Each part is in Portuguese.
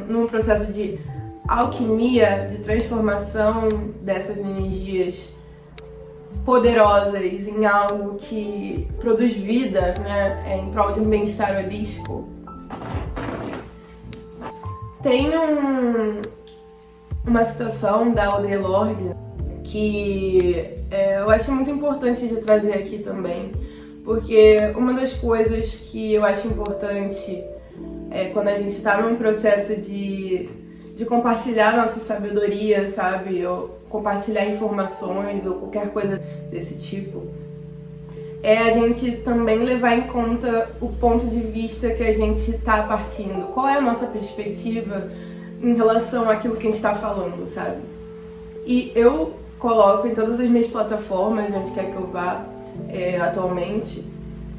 num processo de alquimia, de transformação dessas energias poderosas em algo que produz vida, né, em prol de um bem-estar holístico. Tem uma citação da Audre Lorde que eu acho muito importante de trazer aqui também, porque uma das coisas que eu acho importante quando a gente está num processo de compartilhar nossa sabedoria, sabe, ou compartilhar informações ou qualquer coisa desse tipo, é a gente também levar em conta o ponto de vista que a gente está partindo. Qual é a nossa perspectiva em relação àquilo que a gente está falando, sabe? E eu coloco em todas as minhas plataformas, onde quer que eu vá atualmente,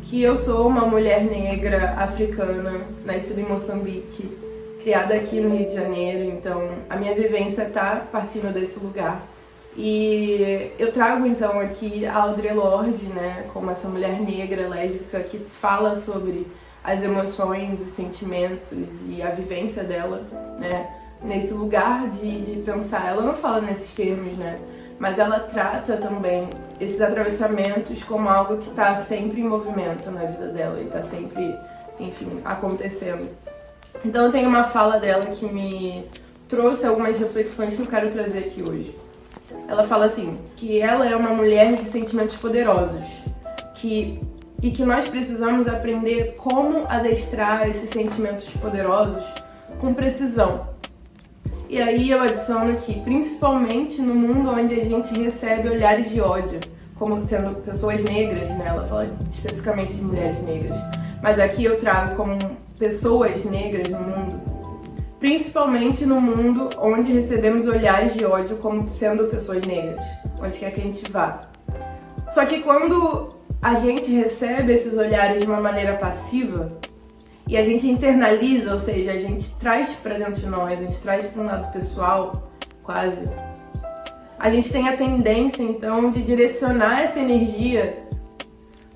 que eu sou uma mulher negra africana, nascida em Moçambique, criada aqui no Rio de Janeiro, então a minha vivência está partindo desse lugar. E eu trago então aqui a Audre Lorde, né, como essa mulher negra, lésbica, que fala sobre as emoções, os sentimentos e a vivência dela, né, nesse lugar de pensar. Ela não fala nesses termos, né, mas ela trata também esses atravessamentos como algo que está sempre em movimento na vida dela e está sempre, enfim, acontecendo. Então eu tenho uma fala dela que me trouxe algumas reflexões que eu quero trazer aqui hoje. Ela fala assim, que ela é uma mulher de sentimentos poderosos, e que nós precisamos aprender como adestrar esses sentimentos poderosos com precisão. E aí eu adiciono que, principalmente no mundo onde a gente recebe olhares de ódio, como sendo pessoas negras, né? Ela fala especificamente de mulheres negras, mas aqui eu trago como pessoas negras no mundo, principalmente no mundo onde recebemos olhares de ódio como sendo pessoas negras, onde quer que a gente vá. Só que quando a gente recebe esses olhares de uma maneira passiva e a gente internaliza, ou seja, a gente traz pra dentro de nós, a gente traz para um lado pessoal, quase, a gente tem a tendência então de direcionar essa energia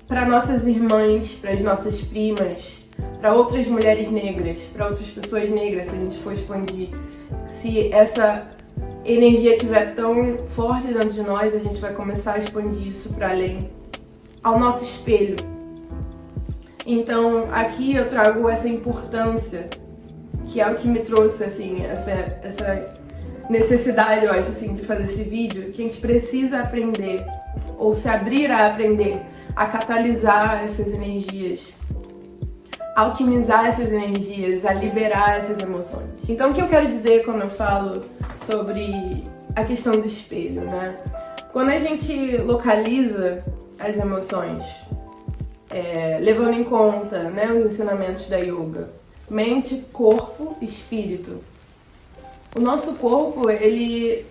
para nossas irmãs, para as nossas primas, para outras mulheres negras, para outras pessoas negras, se a gente for expandir. Se essa energia estiver tão forte dentro de nós, a gente vai começar a expandir isso para além, ao nosso espelho. Então, aqui eu trago essa importância, que é o que me trouxe, assim, essa necessidade, eu acho, assim, de fazer esse vídeo, que a gente precisa aprender, ou se abrir a aprender, a catalisar essas energias, alquimizar essas energias, a liberar essas emoções. Então, o que eu quero dizer quando eu falo sobre a questão do espelho, né? Quando a gente localiza as emoções, levando em conta, né, os ensinamentos da yoga, mente, corpo, espírito. O nosso corpo, ele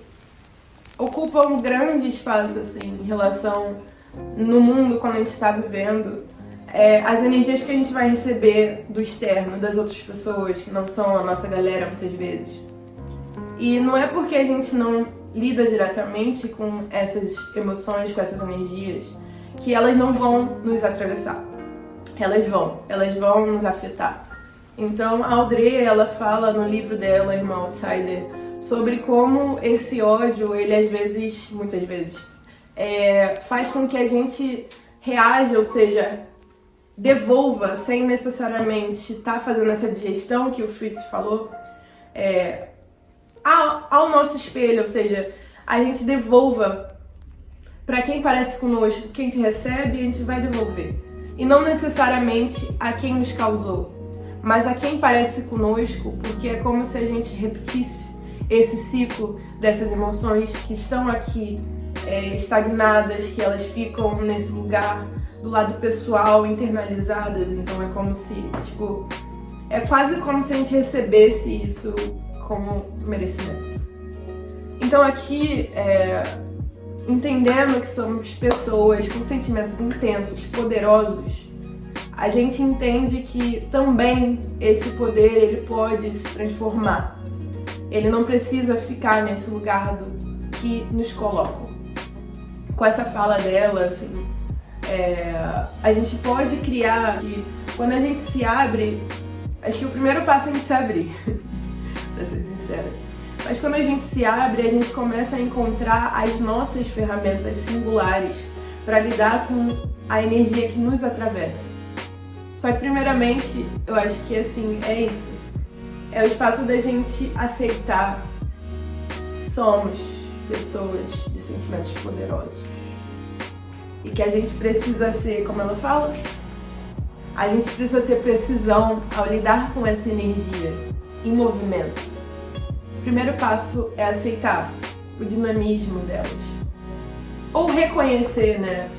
ocupa um grande espaço, assim, em relação no mundo, quando a gente está vivendo, as energias que a gente vai receber do externo, das outras pessoas, que não são a nossa galera, muitas vezes. E não é porque a gente não lida diretamente com essas emoções, com essas energias, que elas não vão nos atravessar. Elas vão nos afetar. Então, a Audre, ela fala no livro dela, Irmã Outsider, sobre como esse ódio, ele às vezes, muitas vezes, faz com que a gente reaja, ou seja, devolva, sem necessariamente estar fazendo essa digestão que o Fritz falou, ao nosso espelho, ou seja, a gente devolva para quem parece conosco, quem te recebe, a gente vai devolver. E não necessariamente a quem nos causou, mas a quem parece conosco, porque é como se a gente repetisse esse ciclo dessas emoções que estão aqui estagnadas, que elas ficam nesse lugar do lado pessoal, internalizadas. Então é como se, é quase como se a gente recebesse isso como merecimento. Então aqui, entendendo que somos pessoas com sentimentos intensos, poderosos, a gente entende que também esse poder, ele pode se transformar. Ele não precisa ficar nesse lugar que nos colocam. Com essa fala dela, assim, a gente pode criar, que quando a gente se abre, acho que o primeiro passo é a gente se abrir. pra ser sincera. Mas quando a gente se abre, a gente começa a encontrar as nossas ferramentas singulares para lidar com a energia que nos atravessa. Só que primeiramente, eu acho que assim, é isso. É o espaço da gente aceitar que somos pessoas de sentimentos poderosos. E que a gente precisa ser, como ela fala, a gente precisa ter precisão ao lidar com essa energia em movimento. O primeiro passo é aceitar o dinamismo delas. Ou reconhecer, né?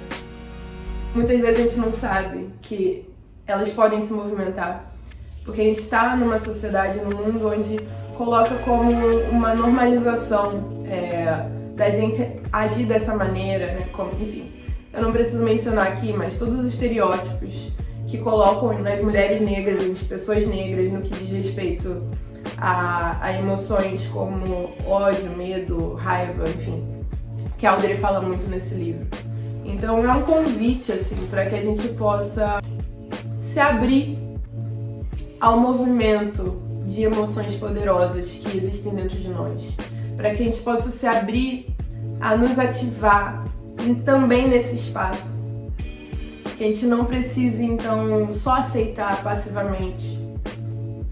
Muitas vezes a gente não sabe que elas podem se movimentar. Porque a gente está numa sociedade, num mundo onde coloca como uma normalização da gente agir dessa maneira, né? Enfim, eu não preciso mencionar aqui, mas todos os estereótipos que colocam nas mulheres negras e nas pessoas negras no que diz respeito a emoções como ódio, medo, raiva, enfim, que a Audrey fala muito nesse livro. Então é um convite, assim, para que a gente possa se abrir ao movimento de emoções poderosas que existem dentro de nós, para que a gente possa se abrir a nos ativar também nesse espaço, que a gente não precise então só aceitar passivamente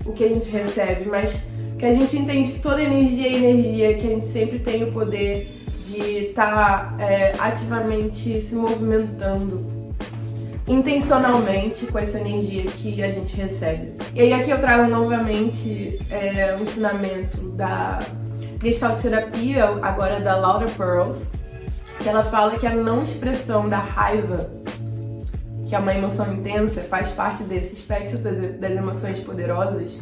o que a gente recebe, mas que a gente entende que toda energia é energia, que a gente sempre tem o poder de estar ativamente se movimentando intencionalmente com essa energia que a gente recebe. E aí aqui eu trago novamente um ensinamento da Gestalt Terapia, agora da Laura Pearls, que ela fala que a não expressão da raiva, que é uma emoção intensa, faz parte desse espectro das emoções poderosas,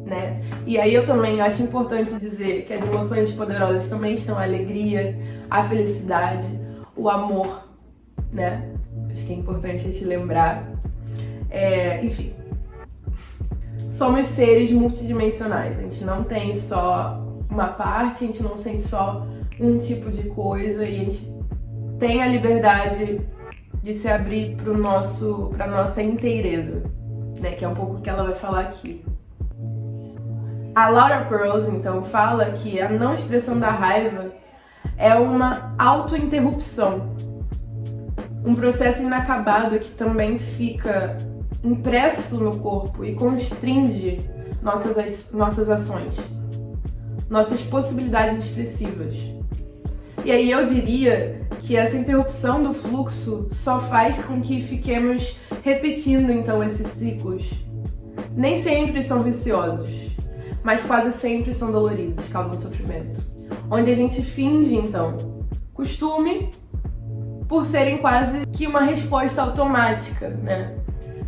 né? E aí eu também acho importante dizer que as emoções poderosas também são a alegria, a felicidade, o amor, né? Acho que é importante a gente lembrar. Enfim, somos seres multidimensionais. A gente não tem só uma parte, a gente não sente só um tipo de coisa e a gente tem a liberdade de se abrir para nossa inteireza, né? Que é um pouco o que ela vai falar aqui. A Laura Pearls, então, fala que a não expressão da raiva é uma autointerrupção. Um processo inacabado que também fica impresso no corpo e constringe nossas ações, nossas possibilidades expressivas. E aí eu diria que essa interrupção do fluxo só faz com que fiquemos repetindo então esses ciclos. Nem sempre são viciosos, mas quase sempre são doloridos, causam sofrimento. Onde a gente finge então costume por serem quase que uma resposta automática, né?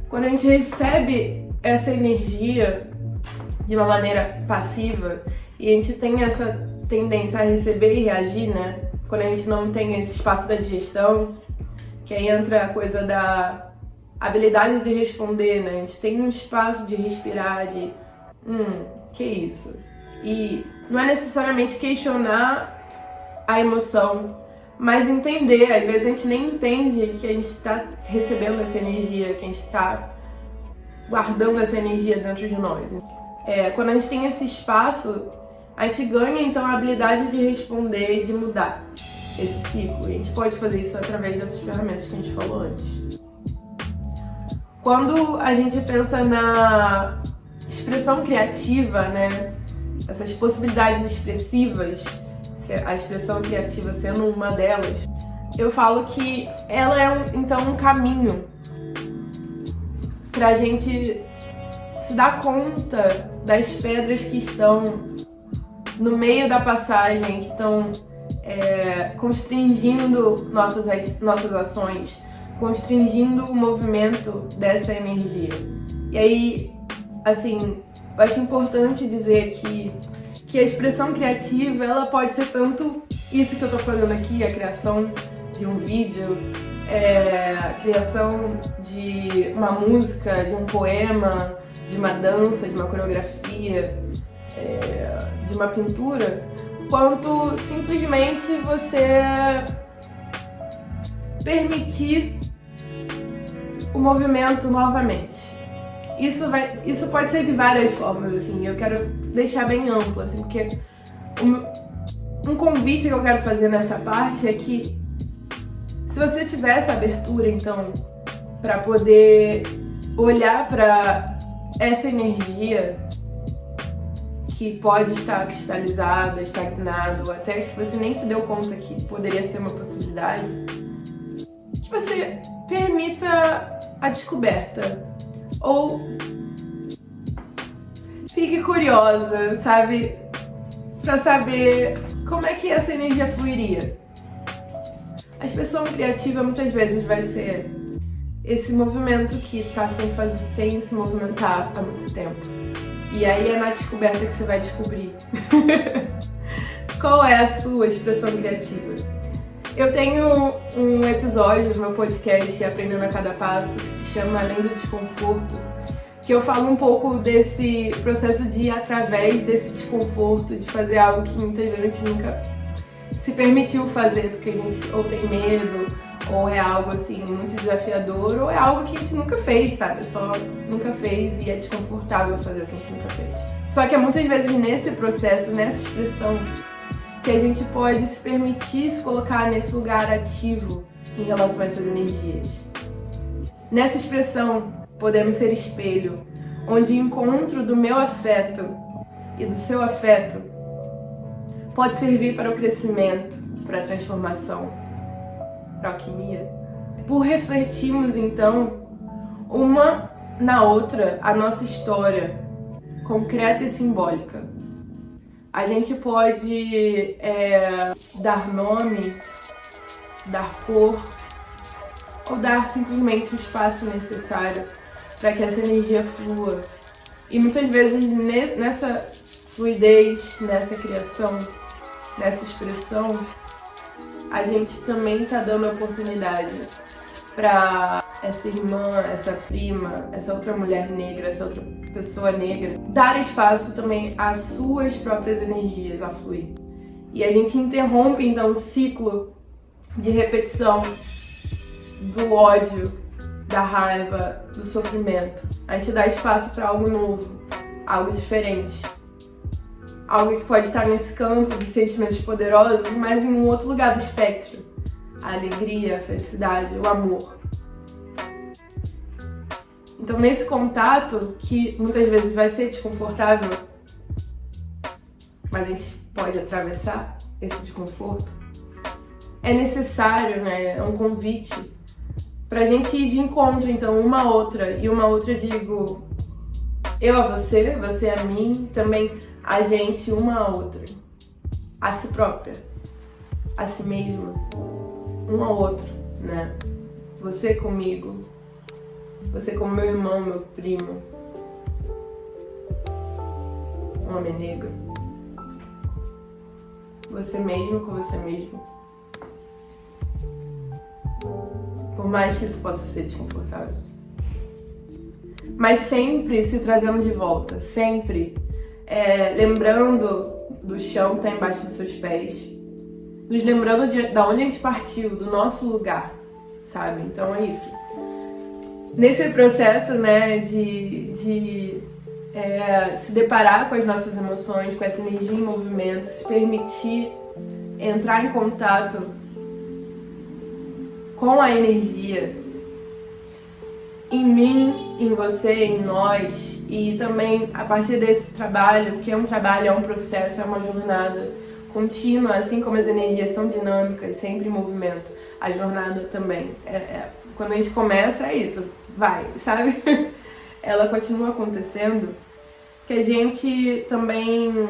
Quando a gente recebe essa energia de uma maneira passiva e a gente tem essa tendência a receber e reagir, né? Quando a gente não tem esse espaço da digestão, que aí entra a coisa da habilidade de responder, né? A gente tem um espaço de respirar, de que isso? E não é necessariamente questionar a emoção, mas entender. Às vezes a gente nem entende que a gente está recebendo essa energia, que a gente está guardando essa energia dentro de nós. Quando a gente tem esse espaço, a gente ganha então a habilidade de responder e de mudar esse ciclo. E a gente pode fazer isso através dessas ferramentas que a gente falou antes. Quando a gente pensa na expressão criativa, né, essas possibilidades expressivas, a expressão criativa sendo uma delas, eu falo que ela é então um caminho pra gente se dar conta das pedras que estão no meio da passagem, que estão constringindo nossas ações, constringindo o movimento dessa energia. E aí, assim, eu acho importante dizer que a expressão criativa, ela pode ser tanto isso que eu tô fazendo aqui, a criação de um vídeo, a criação de uma música, de um poema, de uma dança, de uma coreografia, de uma pintura, quanto simplesmente você permitir o movimento novamente. Isso pode ser de várias formas, assim, eu quero deixar bem amplo, assim, porque um convite que eu quero fazer nessa parte é que se você tiver essa abertura, então, para poder olhar para essa energia que pode estar cristalizada, estagnado, até que você nem se deu conta que poderia ser uma possibilidade, que você permita a descoberta. Ou fique curiosa, sabe? Pra saber como é que essa energia fluiria. A expressão criativa muitas vezes vai ser esse movimento que tá sem se movimentar há muito tempo. E aí é na descoberta que você vai descobrir qual é a sua expressão criativa. Eu tenho um episódio no meu podcast Aprendendo a Cada Passo que se chama Além do Desconforto, que eu falo um pouco desse processo de ir através desse desconforto, de fazer algo que muitas vezes a gente nunca se permitiu fazer, porque a gente ou tem medo, ou é algo assim muito desafiador, ou é algo que a gente nunca fez, sabe? Só nunca fez e é desconfortável fazer o que a gente nunca fez. Só que é muitas vezes nesse processo, nessa expressão, que a gente pode se permitir se colocar nesse lugar ativo em relação a essas energias. Nessa expressão, podemos ser espelho, onde o encontro do meu afeto e do seu afeto pode servir para o crescimento, para a transformação, para a alquimia. Por refletirmos, então, uma na outra a nossa história concreta e simbólica. A gente pode dar nome, dar cor, ou dar simplesmente o espaço necessário para que essa energia flua. E muitas vezes nessa fluidez, nessa criação, nessa expressão, a gente também está dando oportunidade para essa irmã, essa prima, essa outra mulher negra, essa outra pessoa negra, dar espaço também às suas próprias energias a fluir. E a gente interrompe então o ciclo de repetição do ódio, da raiva, do sofrimento. A gente dá espaço para algo novo, algo diferente. Algo que pode estar nesse campo de sentimentos poderosos, mas em um outro lugar do espectro. A alegria, a felicidade, o amor. Então, nesse contato, que muitas vezes vai ser desconfortável, mas a gente pode atravessar esse desconforto, é necessário, né? É um convite pra gente ir de encontro, então, uma a outra. E uma a outra, eu digo, eu a você, você a mim, também a gente, uma a outra. A si própria, a si mesma, um ao outro, né? Você comigo, você como meu irmão, meu primo, um homem negro. Você mesmo com você mesmo. Por mais que isso possa ser desconfortável. Mas sempre se trazendo de volta, sempre lembrando do chão que está embaixo dos seus pés, nos lembrando de onde a gente partiu, do nosso lugar, sabe? Então é isso. Nesse processo, né, de se deparar com as nossas emoções, com essa energia em movimento, se permitir entrar em contato com a energia em mim, em você, em nós, e também a partir desse trabalho, que é um trabalho, é um processo, é uma jornada contínua, assim como as energias são dinâmicas, sempre em movimento, a jornada também. Quando a gente começa, é isso, vai, sabe? Ela continua acontecendo, que a gente também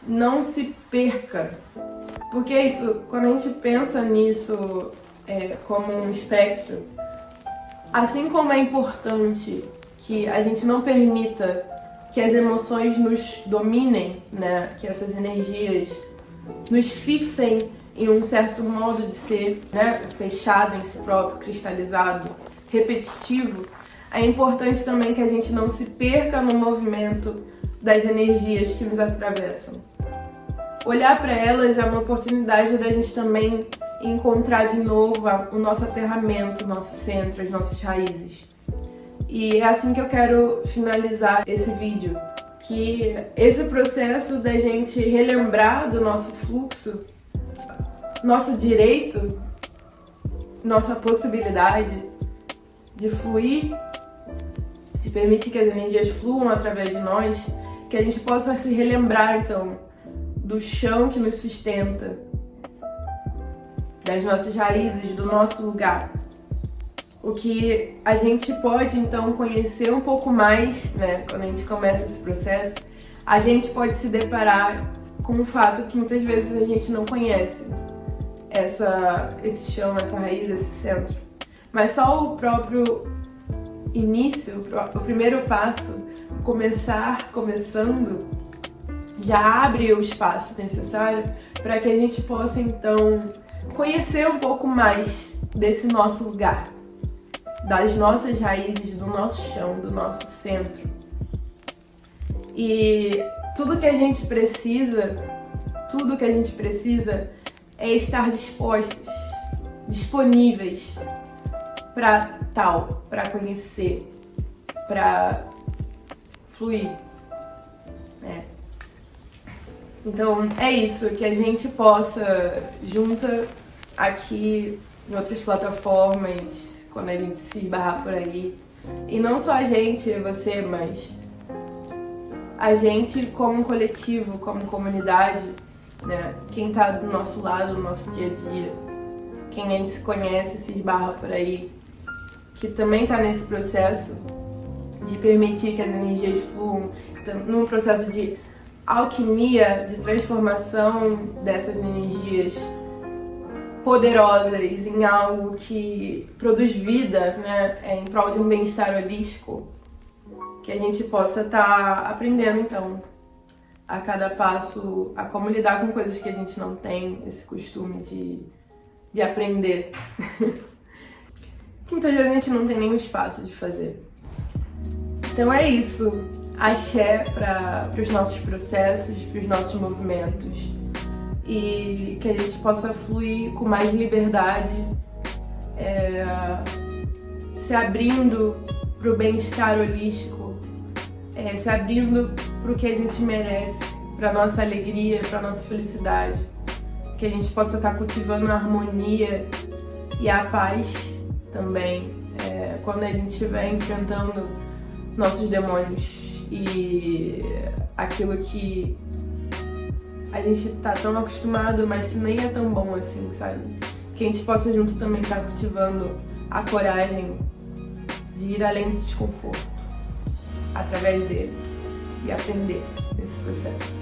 não se perca. Porque é isso, quando a gente pensa nisso como um espectro, assim como é importante que a gente não permita que as emoções nos dominem, né? Que essas energias nos fixem em um certo modo de ser, né? Fechado em si próprio, cristalizado, repetitivo, é importante também que a gente não se perca no movimento das energias que nos atravessam. Olhar para elas é uma oportunidade da gente também encontrar de novo o nosso aterramento, o nosso centro, as nossas raízes. E é assim que eu quero finalizar esse vídeo, que esse processo da gente relembrar do nosso fluxo, nosso direito, nossa possibilidade de fluir, de permitir que as energias fluam através de nós, que a gente possa se relembrar então do chão que nos sustenta, das nossas raízes, do nosso lugar. O que a gente pode então conhecer um pouco mais, né, quando a gente começa esse processo, a gente pode se deparar com um fato que muitas vezes a gente não conhece, esse chão, essa raiz, esse centro. Mas só o próprio início, o primeiro passo, começando, já abre o espaço necessário para que a gente possa então conhecer um pouco mais desse nosso lugar, das nossas raízes, do nosso chão, do nosso centro. E tudo que a gente precisa é estar disponíveis para tal, para conhecer, para fluir, né? Então é isso, que a gente possa, junta aqui em outras plataformas, quando a gente se esbarrar por aí, e não só a gente, você, mas a gente como coletivo, como comunidade, né? Quem tá do nosso lado, no nosso dia a dia, quem a gente se conhece, se esbarra por aí, que também tá nesse processo de permitir que as energias fluam, num processo de alquimia, de transformação dessas energias poderosas em algo que produz vida, né, em prol de um bem-estar holístico, que a gente possa estar aprendendo então a cada passo a como lidar com coisas que a gente não tem esse costume de aprender, que muitas vezes a gente não tem nenhum espaço de fazer. Então é isso, axé para os nossos processos, para os nossos movimentos, e que a gente possa fluir com mais liberdade, se abrindo para o bem-estar holístico, se abrindo para o que a gente merece, para a nossa alegria, para a nossa felicidade, que a gente possa estar cultivando a harmonia e a paz também, quando a gente estiver enfrentando nossos demônios e aquilo que a gente tá tão acostumado, mas que nem é tão bom assim, sabe? Que a gente possa junto também estar cultivando a coragem de ir além do desconforto, através dele, e aprender nesse processo.